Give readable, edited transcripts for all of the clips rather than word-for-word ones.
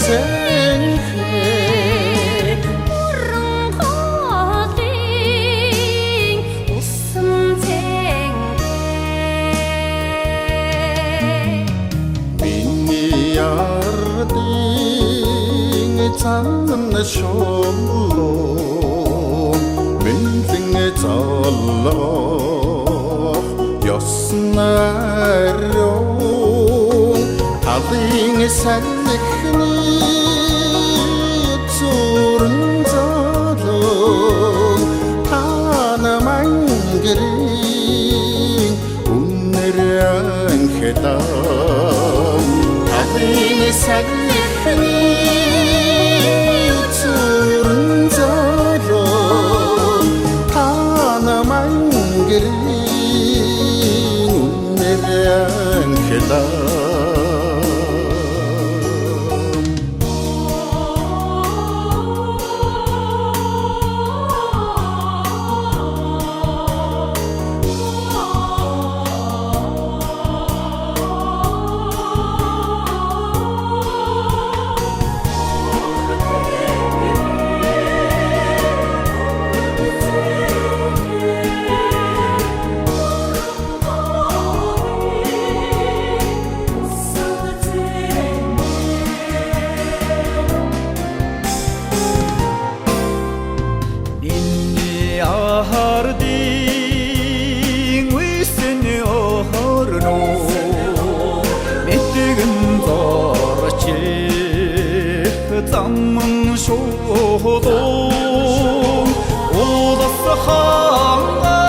цэнхээ уран хоолын усан цэнхээ миний ардын цандан шоолоо мэнлэн заллоо ёснароо талын санхны зүрэн залуу тана мангэрийн үнэр анхтаа талын санхны зүрэн залуу тана мангэрийн үнэр анхтаа Хардing wisen ohorno метгэн зорч заман шоодоо улас хангаан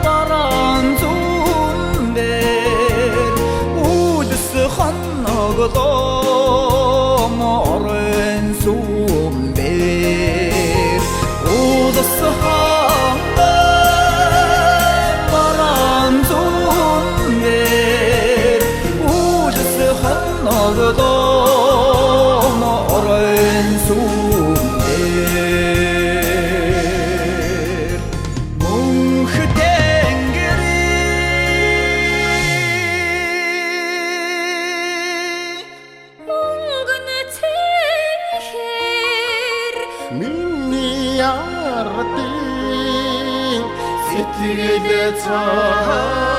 баран зумбэр улас ханнагдоо морэн зумбэр улас миний ардын сэтгэл цаа